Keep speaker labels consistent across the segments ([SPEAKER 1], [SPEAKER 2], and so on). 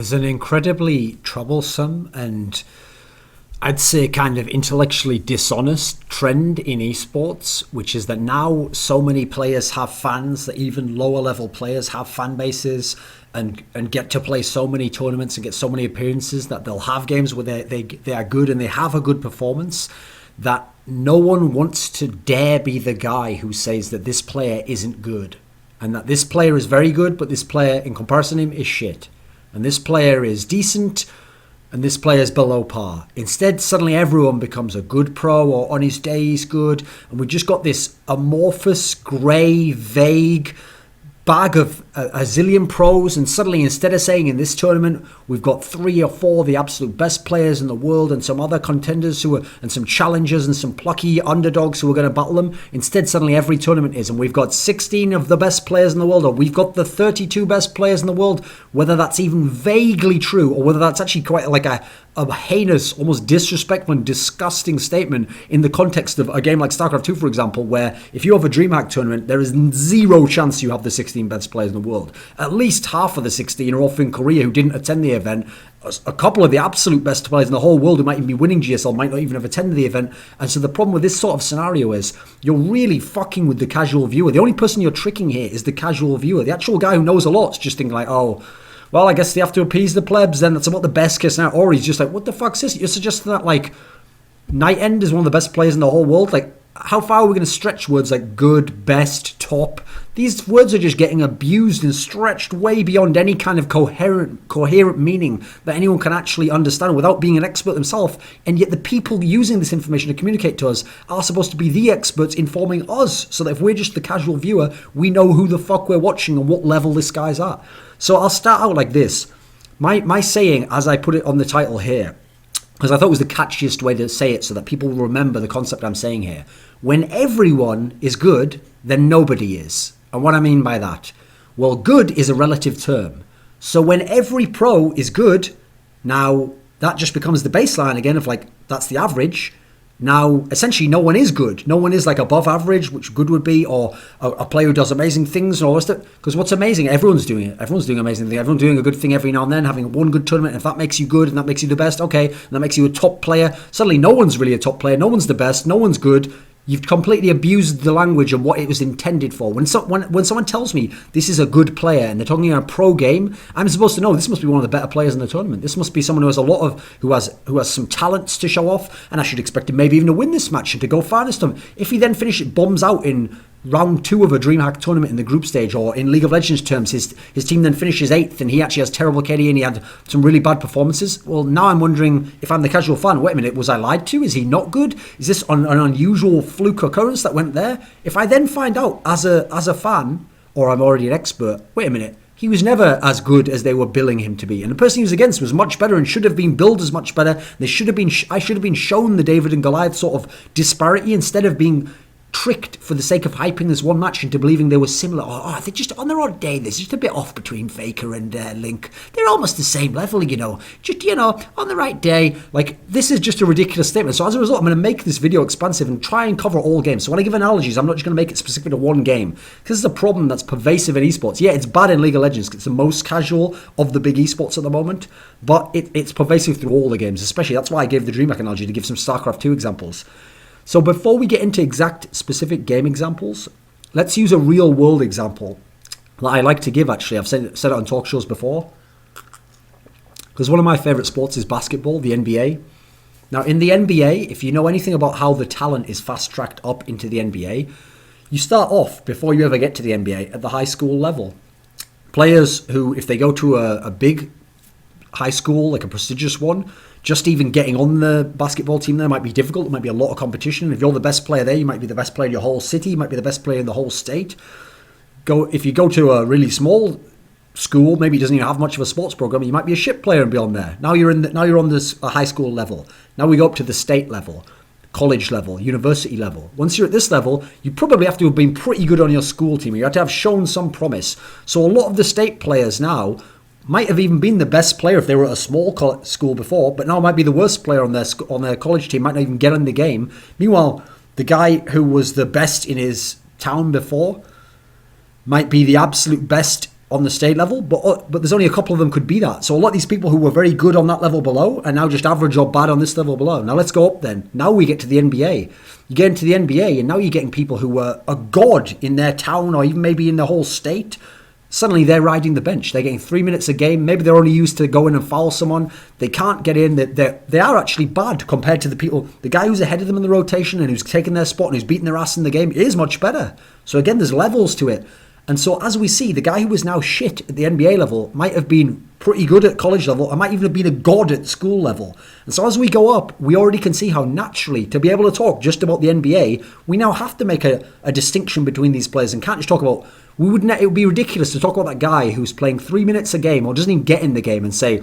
[SPEAKER 1] There's an incredibly troublesome and I'd say kind of intellectually dishonest trend in esports, which is that now so many players have fans, that even lower level players have fan bases and get to play so many tournaments and get so many appearances that they'll have games where they are good and they have a good performance, that no one wants to dare be the guy who says that this player isn't good and that this player is very good, but this player in comparison to him is shit. And this player is decent and this player is below par. Instead, suddenly everyone becomes a good pro or on his day he's good. And we just got this amorphous, grey, vague bag of a zillion pros, and suddenly instead of saying in this tournament we've got 3 or 4 of the absolute best players in the world and some other contenders and some challengers and some plucky underdogs who are going to battle them, instead suddenly every tournament is, and we've got 16 of the best players in the world, or we've got the 32 best players in the world. Whether that's even vaguely true or whether that's actually quite like a heinous, almost disrespectful and disgusting statement in the context of a game like StarCraft 2, for example, where if you have a DreamHack tournament, there is zero chance you have the 16 best players in the world. At least half of the 16 are off in Korea who didn't attend the event. A couple of the absolute best players in the whole world who might even be winning GSL might not even have attended the event. And so the problem with this sort of scenario is you're really fucking with the casual viewer. The only person you're tricking here is the casual viewer. The actual guy who knows a lot is just thinking like, oh, well, I guess they have to appease the plebs, then that's about the best case scenario. Or he's just like, what the fuck's this? You're suggesting that, like, Night End is one of the best players in the whole world? Like, how far are we going to stretch words like good, best, top? These words are just getting abused and stretched way beyond any kind of coherent meaning that anyone can actually understand without being an expert themselves. And yet the people using this information to communicate to us are supposed to be the experts informing us, so that if we're just the casual viewer, we know who the fuck we're watching and what level this guy's at. So I'll start out like this. My saying, as I put it on the title here, because I thought it was the catchiest way to say it so that people will remember the concept I'm saying here. When everyone is good, then nobody is. And what I mean by that? Well, good is a relative term. So when every pro is good, now that just becomes the baseline again of like, that's the average. Now, essentially, no one is good. No one is like above average, which good would be, or a player who does amazing things and all this stuff. Because what's amazing, everyone's doing it. Everyone's doing amazing things. Everyone's doing a good thing every now and then, having one good tournament. And if that makes you good and that makes you the best, okay, and that makes you a top player. Suddenly, no one's really a top player. No one's the best. No one's good. You've completely abused the language and what it was intended for. When someone tells me this is a good player and they're talking about a pro game, I'm supposed to know this must be one of the better players in the tournament. This must be someone who has who has some talents to show off, and I should expect him maybe even to win this match and to go farthest him. If he then bombs out in round 2 of a DreamHack tournament in the group stage, or in League of Legends terms, his team then finishes 8th and he actually has terrible KD and he had some really bad performances. Well, now I'm wondering, if I'm the casual fan, wait a minute, was I lied to? Is he not good? Is this an unusual fluke occurrence that went there? If I then find out as a fan, or I'm already an expert, wait a minute, he was never as good as they were billing him to be, and the person he was against was much better and should have been billed as much better. I should have been shown the David and Goliath sort of disparity instead of being tricked for the sake of hyping this one match into believing they were similar. They're just on their odd day, there's just a bit off between Faker and Link. They're almost the same level, just on the right day. Like, this is just a ridiculous statement. So as a result, I'm going to make this video expansive and try and cover all games. So when I give analogies, I'm not just going to make it specific to one game, because this is a problem that's pervasive in esports. Yeah, it's bad in League of Legends, it's the most casual of the big esports at the moment, but it's pervasive through all the games. Especially, that's why I gave the DreamHack analogy, to give some StarCraft 2 examples. So before we get into exact specific game examples, let's use a real world example that I like to give, actually. I've said it on talk shows before. Because one of my favourite sports is basketball, the NBA. Now in the NBA, if you know anything about how the talent is fast-tracked up into the NBA, you start off, before you ever get to the NBA, at the high school level. Players who, if they go to a big high school, like a prestigious one, just even getting on the basketball team there might be difficult. There might be a lot of competition. If you're the best player there, you might be the best player in your whole city. You might be the best player in the whole state. If you go to a really small school, maybe it doesn't even have much of a sports program, you might be a shit player and be on there. Now you're on this high school level. Now we go up to the state level, college level, university level. Once you're at this level, you probably have to have been pretty good on your school team. You have to have shown some promise. So a lot of the state players now might have even been the best player if they were at a small school before, but now might be the worst player on their college team, might not even get in the game. Meanwhile, the guy who was the best in his town before might be the absolute best on the state level, but there's only a couple of them could be that. So a lot of these people who were very good on that level below are now just average or bad on this level below. Now let's go up then. Now we get to the NBA. You get into the NBA and now you're getting people who were a god in their town or even maybe in the whole state. Suddenly they're riding the bench. They're getting 3 minutes a game. Maybe they're only used to go in and foul someone. They can't get in. They are actually bad compared to the people. The guy who's ahead of them in the rotation and who's taking their spot and who's beating their ass in the game is much better. So again, there's levels to it. And so as we see, the guy who was now shit at the NBA level might have been pretty good at college level or might even have been a god at school level. And so as we go up, we already can see how naturally, to be able to talk just about the NBA, we now have to make a distinction between these players and can't just talk about, it would be ridiculous to talk about that guy who's playing 3 minutes a game or doesn't even get in the game and say,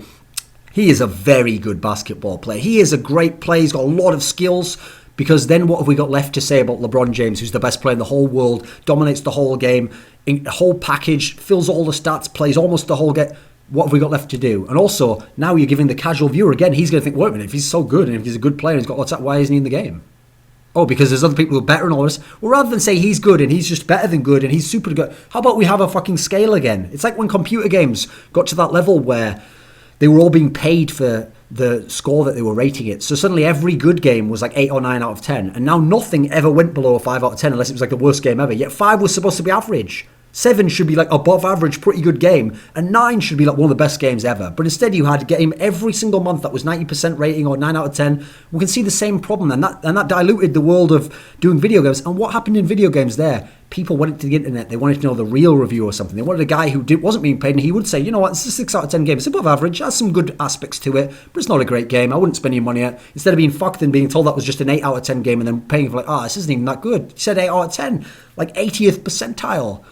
[SPEAKER 1] he is a very good basketball player. He is a great player. He's got a lot of skills. Because then what have we got left to say about LeBron James, who's the best player in the whole world, dominates the whole game, the whole package, fills all the stats, plays almost the whole game. What have we got left to do? And also, now you're giving the casual viewer, again, he's going to think, wait a minute, if he's so good and if he's a good player and he's got lots of, why isn't he in the game? Oh, because there's other people who are better and all this. Well, rather than say he's good and he's just better than good and he's super good, how about we have a fucking scale again? It's like when computer games got to that level where they were all being paid for the score that they were rating it. So suddenly every good game was like 8 or 9 out of 10. And now nothing ever went below a 5 out of 10 unless it was like the worst game ever. Yet 5 was supposed to be average. 7 should be like above average, pretty good game. And 9 should be like one of the best games ever. But instead you had a game every single month that was 90% rating or 9 out of 10. We can see the same problem. And that diluted the world of doing video games. And what happened in video games there? People went to the internet. They wanted to know the real review or something. They wanted a guy who wasn't being paid, and he would say, you know what, it's a 6 out of 10 game. It's above average. It has some good aspects to it, but it's not a great game. I wouldn't spend any money on it. Instead of being fucked and being told that was just an 8 out of 10 game and then paying for like, this isn't even that good. You said 8 out of 10. Like 80th percentile.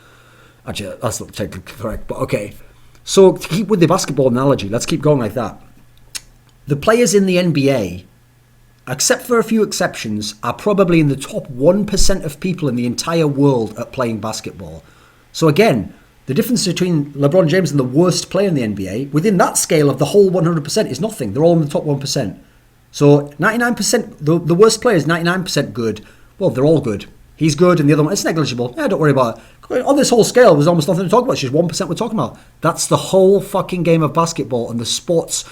[SPEAKER 1] Actually, that's not technically correct, but okay. So to keep with the basketball analogy, let's keep going like that. The players in the NBA, except for a few exceptions, are probably in the top 1% of people in the entire world at playing basketball. So again, the difference between LeBron James and the worst player in the NBA, within that scale of the whole 100% is nothing. They're all in the top 1%. So 99%, the worst player is 99% good. Well, they're all good. He's good and the other one, it's negligible. Yeah, don't worry about it. On this whole scale, there's almost nothing to talk about. It's just 1% we're talking about. That's the whole fucking game of basketball, and the sports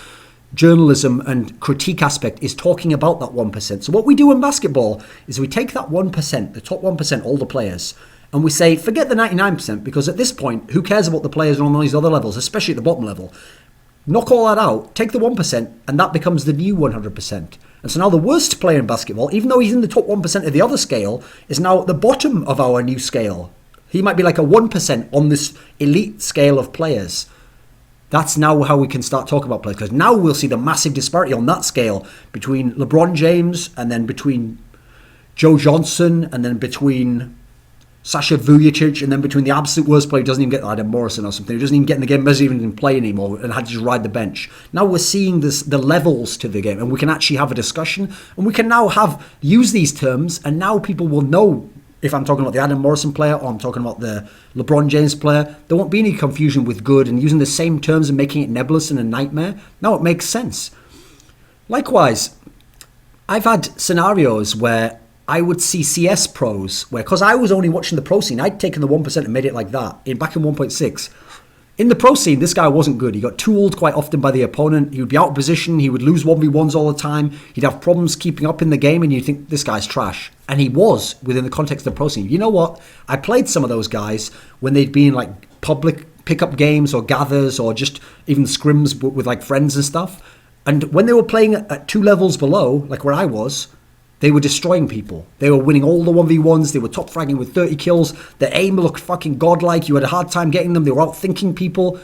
[SPEAKER 1] journalism and critique aspect is talking about that 1%. So what we do in basketball is we take that 1%, the top 1%, all the players, and we say, forget the 99%, because at this point, who cares about the players on these other levels, especially at the bottom level? Knock all that out, take the 1%, and that becomes the new 100%. And so now the worst player in basketball, even though he's in the top 1% of the other scale, is now at the bottom of our new scale. He might be like a 1% on this elite scale of players. That's now how we can start talking about players, because now we'll see the massive disparity on that scale between LeBron James and then between Joe Johnson and then between Sasha Vujacic and then between the absolute worst player who doesn't even get Adam Morrison or something, who doesn't even get in the game, doesn't even play anymore and had to just ride the bench. Now we're seeing the levels to the game, and we can actually have a discussion, and we can now use these terms, and now people will know if I'm talking about the Adam Morrison player or I'm talking about the LeBron James player. There won't be any confusion with good and using the same terms and making it nebulous and a nightmare. Now it makes sense. Likewise, I've had scenarios where I would see CS pros where, because I was only watching the pro scene, I'd taken the 1% and made it like that back in 1.6. In the pro scene, this guy wasn't good. He got tooled quite often by the opponent. He would be out of position. He would lose 1v1s all the time. He'd have problems keeping up in the game, and you'd think, this guy's trash. And he was, within the context of the pro scene. You know what? I played some of those guys when they'd been like public pickup games or gathers or just even scrims with like friends and stuff. And when they were playing at 2 levels below, like where I was, they were destroying people. They were winning all the 1v1s. They were top fragging with 30 kills. Their aim looked fucking godlike. You had a hard time getting them. They were outthinking people.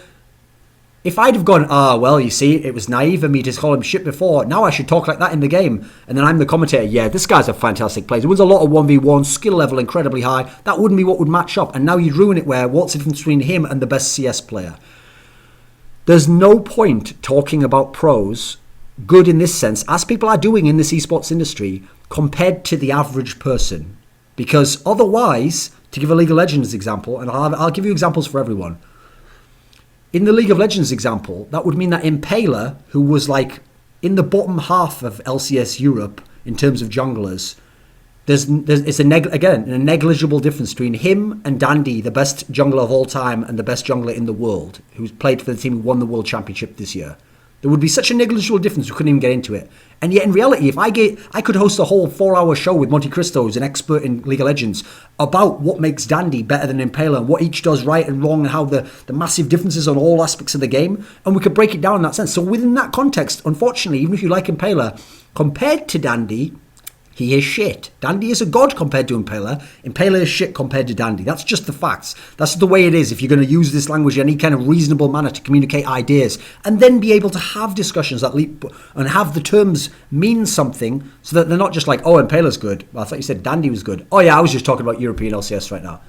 [SPEAKER 1] If I'd have gone, well, you see, it was naive of me to call him shit before. Now I should talk like that in the game. And then I'm the commentator. Yeah, this guy's a fantastic player. He wins a lot of 1v1, skill level incredibly high. That wouldn't be what would match up. And now you'd ruin it where what's the difference between him and the best CS player? There's no point talking about pros good in this sense, as people are doing in this esports industry, compared to the average person. Because otherwise, to give a League of Legends example, and I'll give you examples for everyone. In the League of Legends example, that would mean that Impaler, who was like in the bottom half of LCS Europe in terms of junglers, It's a negligible difference between him and Dandy, the best jungler of all time and the best jungler in the world, who's played for the team who won the World Championship this year. There would be such a negligible difference we couldn't even get into it. And yet in reality, if I could host a whole 4-hour show with Monte Cristo, who's an expert in League of Legends, about what makes Dandy better than Impaler and what each does right and wrong and how the massive differences on all aspects of the game, and we could break it down in that sense. So within that context, unfortunately, even if you like Impaler, compared to Dandy, he is shit. Dandy is a god compared to Impaler. Impaler is shit compared to Dandy. That's just the facts. That's the way it is. If you're going to use this language in any kind of reasonable manner to communicate ideas and then be able to have discussions that leap and have the terms mean something so that they're not just like, oh, Impaler's good. Well, I thought you said Dandy was good. Oh, yeah, I was just talking about European LCS right now.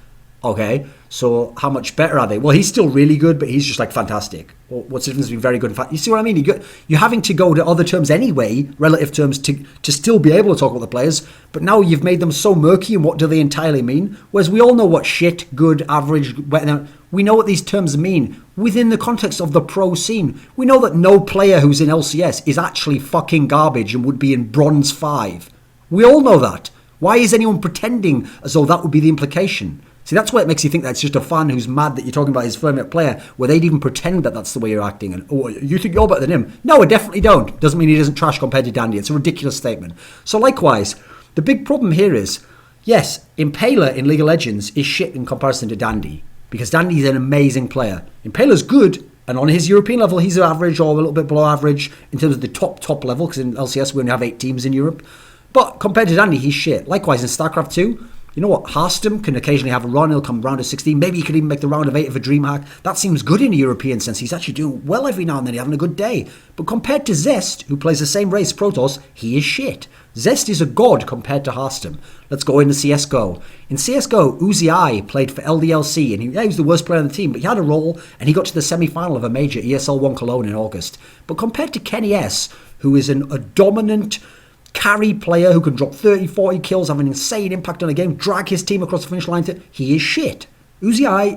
[SPEAKER 1] Okay, so how much better are they? Well, he's still really good, but he's just like fantastic. Well, what's the difference between very good and fantastic? You see what I mean? You're having to go to other terms anyway, relative terms, to still be able to talk about the players. But now you've made them so murky, and what do they entirely mean? Whereas we all know what shit, good, average, we know what these terms mean within the context of the pro scene. We know that no player who's in LCS is actually fucking garbage and would be in bronze 5. We all know that. Why is anyone pretending as though that would be the implication? See, that's why it makes you think that it's just a fan who's mad that you're talking about his firm player, where they'd even pretend that that's the way you're acting. And, oh, you think you're better than him? No, I definitely don't. Doesn't mean he doesn't trash compared to Dandy. It's a ridiculous statement. So likewise, the big problem here is, yes, Impaler in League of Legends is shit in comparison to Dandy, because Dandy is an amazing player. Impaler's good, and on his European level, he's average or a little bit below average in terms of the top level, because in LCS we only have 8 teams in Europe. But compared to Dandy, he's shit. Likewise, in StarCraft 2, you know what? Hearthstone can occasionally have a run. He'll come round of 16. Maybe he could even make the round of 8 of a DreamHack. That seems good in a European sense. He's actually doing well every now and then. He's having a good day. But compared to Zest, who plays the same race, Protoss, he is shit. Zest is a god compared to Hearthstone. Let's go into CSGO. In CSGO, Uzi played for LDLC, and he was the worst player on the team, but he had a role, and he got to the semi-final of a major ESL 1 Cologne in August. But compared to Kenny S, who is a dominant carry player who can drop 30, 40 kills, have an insane impact on a game, drag his team across the finish line, he is shit. Uzi, I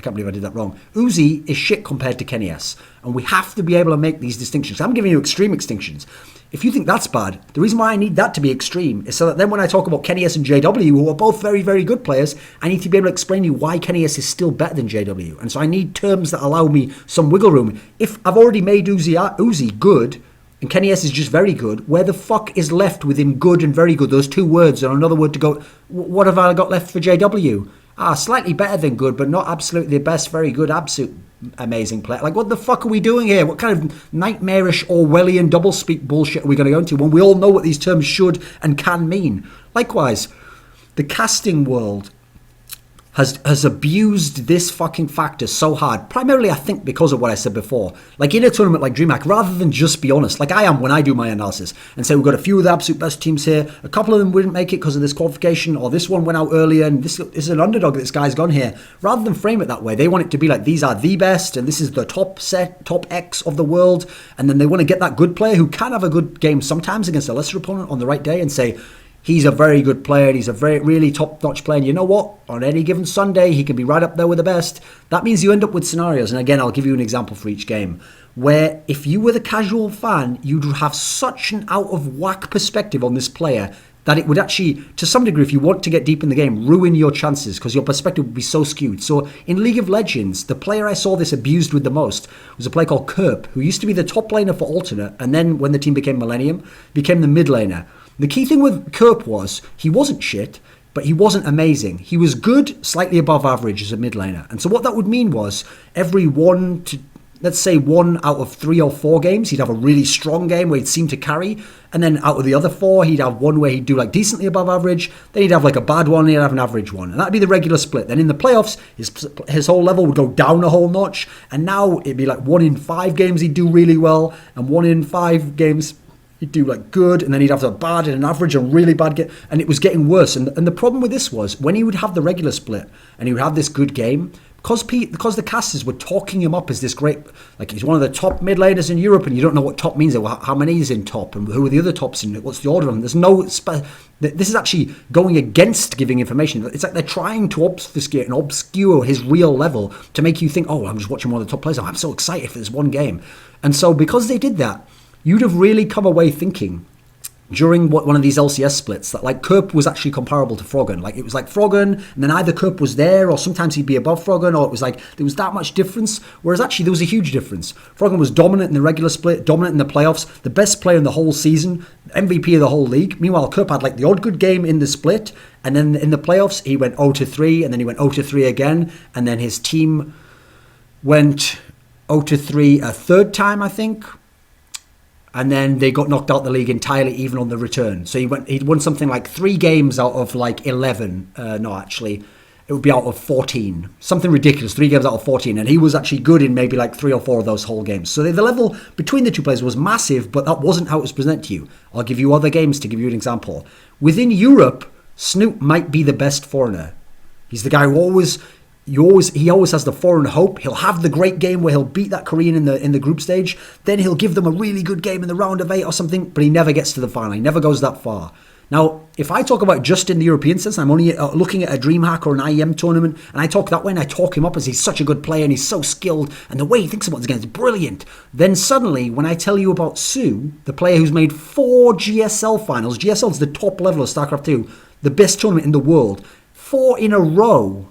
[SPEAKER 1] can't believe I did that wrong. Uzi is shit compared to Kenny S. And we have to be able to make these distinctions. I'm giving you extreme distinctions. If you think that's bad, the reason why I need that to be extreme is so that then when I talk about Kenny S and JW, who are both very, very good players, I need to be able to explain to you why Kenny S is still better than JW. And so I need terms that allow me some wiggle room. If I've already made Uzi good, and Kenny S is just very good, where the fuck is left within good and very good? Those 2 words and another word to go. What have I got left for JW? Slightly better than good, but not absolutely the best, very good, absolute amazing player. Like, what the fuck are we doing here? What kind of nightmarish Orwellian doublespeak bullshit are we going to go into when we all know what these terms should and can mean? Likewise, the casting world has abused this fucking factor so hard, primarily I think because of what I said before. Like in a tournament like DreamHack, rather than just be honest, like I am when I do my analysis, and say we've got a few of the absolute best teams here, a couple of them wouldn't make it because of this qualification, or this one went out earlier, and this is an underdog that this guy's gone here. Rather than frame it that way, they want it to be like these are the best, and this is the top X of the world, and then they want to get that good player who can have a good game sometimes against a lesser opponent on the right day and say, he's a very good player, he's a really top-notch player, and you know what? On any given Sunday, he can be right up there with the best. That means you end up with scenarios, and again, I'll give you an example for each game, where if you were the casual fan, you'd have such an out-of-whack perspective on this player that it would actually, to some degree, if you want to get deep in the game, ruin your chances because your perspective would be so skewed. So in League of Legends, the player I saw this abused with the most was a player called Kerp, who used to be the top laner for Alternate, and then when the team became Millennium, became the mid laner. The key thing with Kerp was he wasn't shit, but he wasn't amazing. He was good, slightly above average as a mid laner. And so what that would mean was every 1 out of 3 or 4 games, he'd have a really strong game where he'd seem to carry. And then out of the other 4, he'd have one where he'd do like decently above average. Then he'd have like a bad one, and he'd have an average one. And that'd be the regular split. Then in the playoffs, his whole level would go down a whole notch. And now it'd be like 1 in 5 games he'd do really well, and 1 in 5 games he'd do like good, and then he'd have a bad and an average and really bad game, and it was getting worse. And the problem with this was when he would have the regular split and he would have this good game, because the casters were talking him up as this great, like he's one of the top mid laners in Europe, and you don't know what top means, how many is in top, and who are the other tops, and what's the order of them. There's no this is actually going against giving information. It's like they're trying to obfuscate and obscure his real level to make you think, oh, I'm just watching one of the top players. I'm so excited for this one game. And so because they did that, you'd have really come away thinking during one of these LCS splits that like Kerp was actually comparable to Froggen. Like it was like Froggen, and then either Kerp was there, or sometimes he'd be above Froggen, or it was like there was that much difference. Whereas actually there was a huge difference. Froggen was dominant in the regular split, dominant in the playoffs, the best player in the whole season, MVP of the whole league. Meanwhile, Kerp had like the odd good game in the split, and then in the playoffs he went 0-3, and then he went 0-3 again, and then his team went 0-3 a third time, I think. And then they got knocked out the league entirely, even on the return. So he'd won something like 3 games out of like 11. No, actually, it would be out of 14. Something ridiculous, 3 games out of 14. And he was actually good in maybe like 3 or 4 of those whole games. So the level between the two players was massive, but that wasn't how it was presented to you. I'll give you other games to give you an example. Within Europe, Snoop might be the best foreigner. He's the guy who he always has the foreign hope. He'll have the great game where he'll beat that Korean in the group stage. Then he'll give them a really good game in the round of 8 or something, but he never gets to the final. He never goes that far. Now, if I talk about just in the European sense, I'm only looking at a DreamHack or an IEM tournament, and I talk that way, and I talk him up as he's such a good player and he's so skilled, and the way he thinks about his game is brilliant. Then suddenly, when I tell you about Sue, the player who's made 4 GSL finals, GSL is the top level of StarCraft 2, the best tournament in the world, 4 in a row.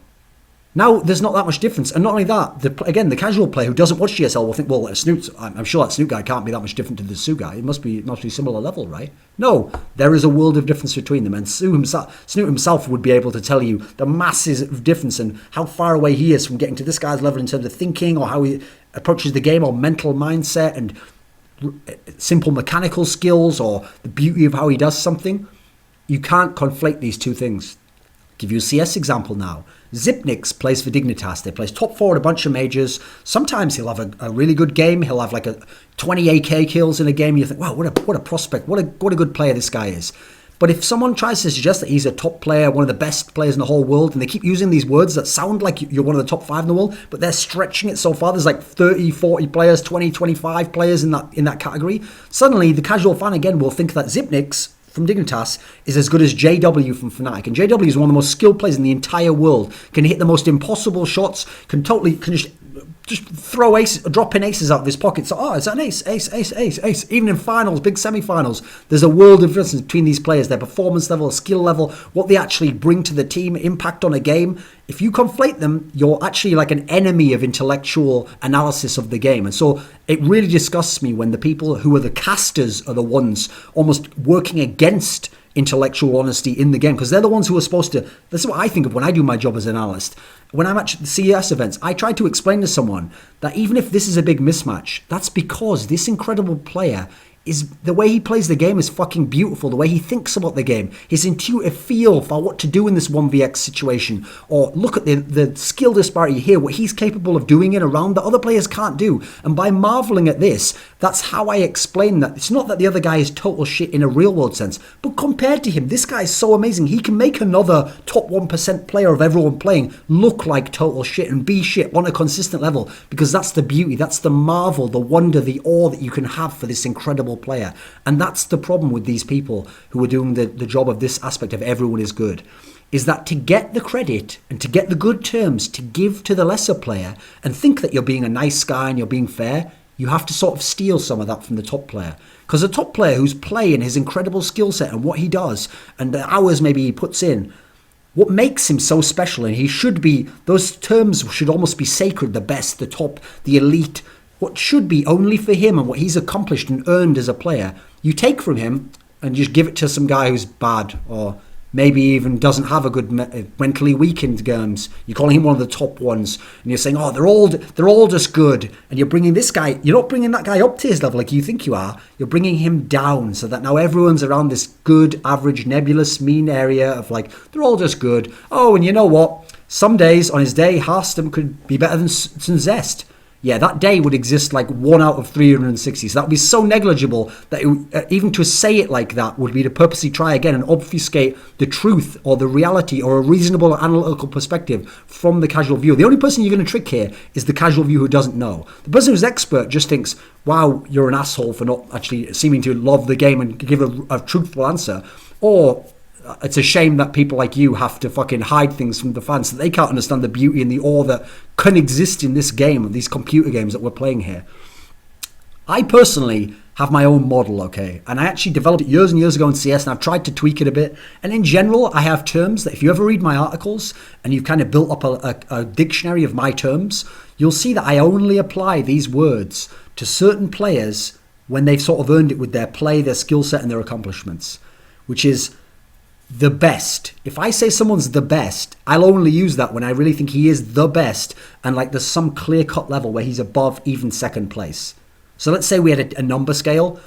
[SPEAKER 1] Now, there's not that much difference. And not only that, the casual player who doesn't watch GSL will think, well, I'm sure that Snoop guy can't be that much different to the Sue guy. It must be similar level, right? No, there is a world of difference between them. And Snoop himself would be able to tell you the massive difference and how far away he is from getting to this guy's level in terms of thinking, or how he approaches the game, or mental mindset, and simple mechanical skills, or the beauty of how he does something. You can't conflate these two things. I'll give you a CS example now. Zipnix plays for Dignitas. They plays top 4 at a bunch of majors. Sometimes he'll have a really good game. He'll have like a 20 AK kills in a game. You think, wow, what a prospect. What a good player this guy is. But if someone tries to suggest that he's a top player, one of the best players in the whole world, and they keep using these words that sound like you're one of the top 5 in the world, but they're stretching it so far, there's like 30, 40 players, 20, 25 players in that category, suddenly the casual fan again will think that Zipnix from Dignitas is as good as JW from Fnatic. And JW is one of the most skilled players in the entire world. Can hit the most impossible shots, can just throw aces, drop in aces out of his pocket. So, it's an ace. Even in finals, big semi-finals, there's a world of difference between these players, their performance level, skill level, what they actually bring to the team, impact on a game. If you conflate them, you're actually like an enemy of intellectual analysis of the game. And so it really disgusts me when the people who are the casters are the ones almost working against intellectual honesty in the game, because they're the ones who are supposed to. This is what I think of when I do my job as an analyst. When I'm at the CES events, I try to explain to someone that even if this is a big mismatch, that's because this incredible player is, the way he plays the game is fucking beautiful. The way he thinks about the game, his intuitive feel for what to do in this 1vx situation, or look at the skill disparity here, what he's capable of doing in a round that other players can't do. And by marveling at this, that's how I explain that. It's not that the other guy is total shit in a real world sense, but compared to him, this guy is so amazing. He can make another top 1% player of everyone playing look like total shit and be shit on a consistent level, because that's the beauty, that's the marvel, the wonder, the awe that you can have for this incredible player. And that's the problem with these people who are doing the job of this aspect of everyone is good, is that to get the credit and to get the good terms to give to the lesser player and think that you're being a nice guy and you're being fair, you have to sort of steal some of that from the top player. Because the top player who's playing his incredible skill set and what he does and the hours maybe he puts in, what makes him so special, and he should be, those terms should almost be sacred, the best, the top, the elite, what should be only for him and what he's accomplished and earned as a player, you take from him and just give it to some guy who's bad, or maybe even doesn't have a good mentally weakened games. You're calling him one of the top ones, and you're saying, oh, they're all just good. And you're bringing this guy, you're not bringing that guy up to his level like you think you are. You're bringing him down so that now everyone's around this good, average, nebulous, mean area of like, they're all just good. Oh, and you know what? Some days on his day, Harstem could be better than Zest. Yeah, that day would exist like 1 out of 360. So that would be so negligible that even to say it like that would be to purposely try again and obfuscate the truth or the reality or a reasonable analytical perspective from the casual viewer. The only person you're going to trick here is the casual viewer who doesn't know. The person who's expert just thinks, wow, you're an asshole for not actually seeming to love the game and give a truthful answer. Or it's a shame that people like you have to fucking hide things from the fans so that they can't understand the beauty and the awe that can exist in this game, these computer games that we're playing here. I personally have my own model, okay? And I actually developed it years and years ago in CS, and I've tried to tweak it a bit. And in general, I have terms that if you ever read my articles and you've kind of built up a dictionary of my terms, you'll see that I only apply these words to certain players when they've sort of earned it with their play, their skill set, and their accomplishments, which is the best. If I say someone's the best, I'll only use that when I really think he is the best, and like there's some clear-cut level where he's above even second place. So let's say we had a number scale.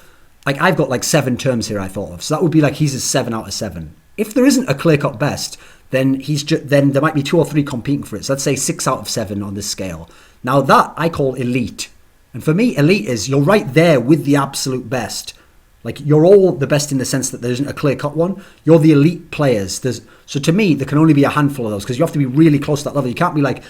[SPEAKER 1] Like I've got like 7 terms here I thought of. So that would be like he's a 7 out of 7. If there isn't a clear-cut best, then then there might be 2 or 3 competing for it. So let's say 6 out of 7 on this scale. Now that I call elite. And for me, elite is you're right there with the absolute best. Like you're all the best in the sense that there isn't a clear-cut one. You're the elite players. So to me, there can only be a handful of those because you have to be really close to that level. You can't be like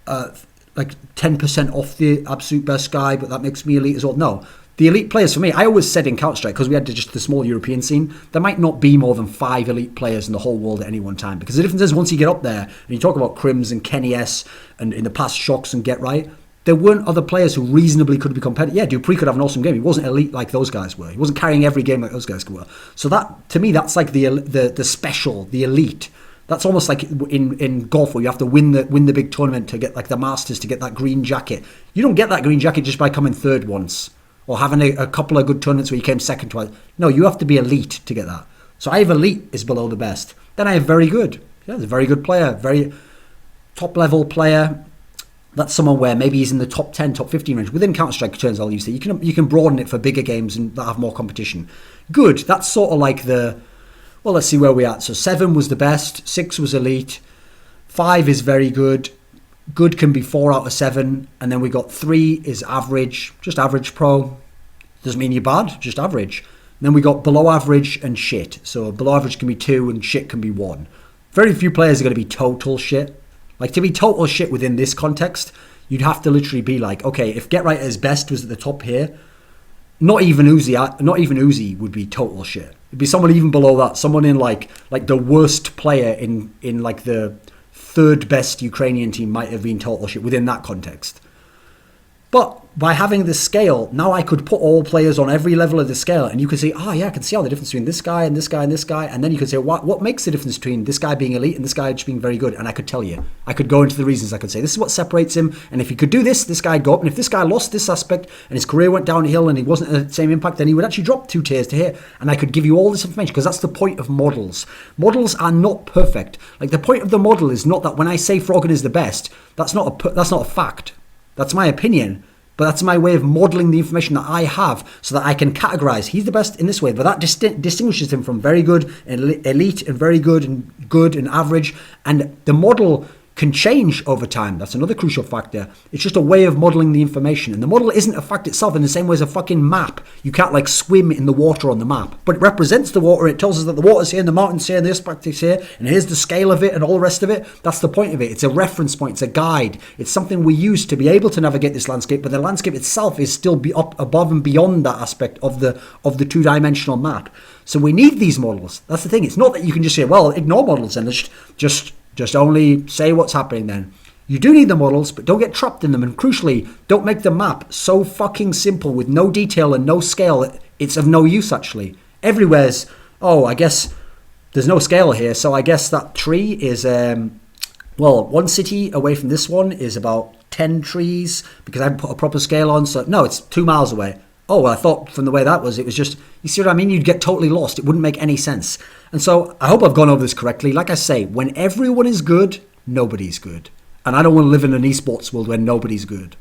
[SPEAKER 1] 10% off the absolute best guy, but that makes me elite as well. No, the elite players for me, I always said in Counter-Strike, because we had just the small European scene, there might not be more than 5 elite players in the whole world at any one time. Because the difference is once you get up there, and you talk about Crims and Kenny S, and in the past Shocks and Get Right, there weren't other players who reasonably could be competitive. Yeah, Dupree could have an awesome game. He wasn't elite like those guys were. He wasn't carrying every game like those guys were. So that, to me, that's like the special, the elite. That's almost like in golf where you have to win the big tournament to get like the Masters to get that green jacket. You don't get that green jacket just by coming third once or having a couple of good tournaments where you came second twice. No, you have to be elite to get that. So I have elite is below the best. Then I have very good. Yeah, there's a very good player, very top level player. That's someone where maybe he's in the top 10, top 15 range. Within Counter-Strike terms, I'll use it. You can broaden it for bigger games and that have more competition. Good, that's sort of like well, let's see where we're at. So 7 was the best, 6 was elite, 5 is very good. Good can be 4 out of 7. And then we got 3 is average, just average pro. Doesn't mean you're bad, just average. And then we got below average and shit. So below average can be 2 and shit can be 1. Very few players are going to be total shit. Like to be total shit within this context, you'd have to literally be like, okay, if Get Right at his best was at the top here, not even Uzi would be total shit. It'd be someone even below that, someone in like the worst player in like the third best Ukrainian team might have been total shit within that context. But by having this scale, now I could put all players on every level of the scale and you could say, yeah, I can see all the difference between this guy and this guy and this guy. And then you could say, what makes the difference between this guy being elite and this guy just being very good? And I could tell you. I could go into the reasons. I could say, this is what separates him. And if he could do this guy'd go up. And if this guy lost this aspect and his career went downhill and he wasn't at the same impact, then he would actually drop 2 tiers to here. And I could give you all this information because that's the point of models. Models are not perfect. Like the point of the model is not that when I say Froggen is the best, that's not a fact. That's my opinion. But that's my way of modelling the information that I have so that I can categorise. He's the best in this way, but that distinguishes him from very good and elite and very good and average. And the model can change over time. That's another crucial factor. It's just a way of modelling the information. And the model isn't a fact itself in the same way as a fucking map. You can't like swim in the water on the map. But it represents the water. It tells us that the water's here and the mountain's here and this practice here. And here's the scale of it and all the rest of it. That's the point of it. It's a reference point. It's a guide. It's something we use to be able to navigate this landscape. But the landscape itself is still up above and beyond that aspect of the two-dimensional map. So we need these models. That's the thing. It's not that you can just say, well, ignore models and just only say what's happening then. You do need the models, but don't get trapped in them. And crucially, don't make the map so fucking simple with no detail and no scale that it's of no use actually. Everywhere's, I guess there's no scale here. So I guess that tree is, one city away from this one is about 10 trees because I haven't put a proper scale on. So no, it's 2 miles away. I thought from the way that was, it was just, you see what I mean? You'd get totally lost. It wouldn't make any sense. And so I hope I've gone over this correctly. Like I say, when everyone is good, nobody's good. And I don't want to live in an esports world where nobody's good.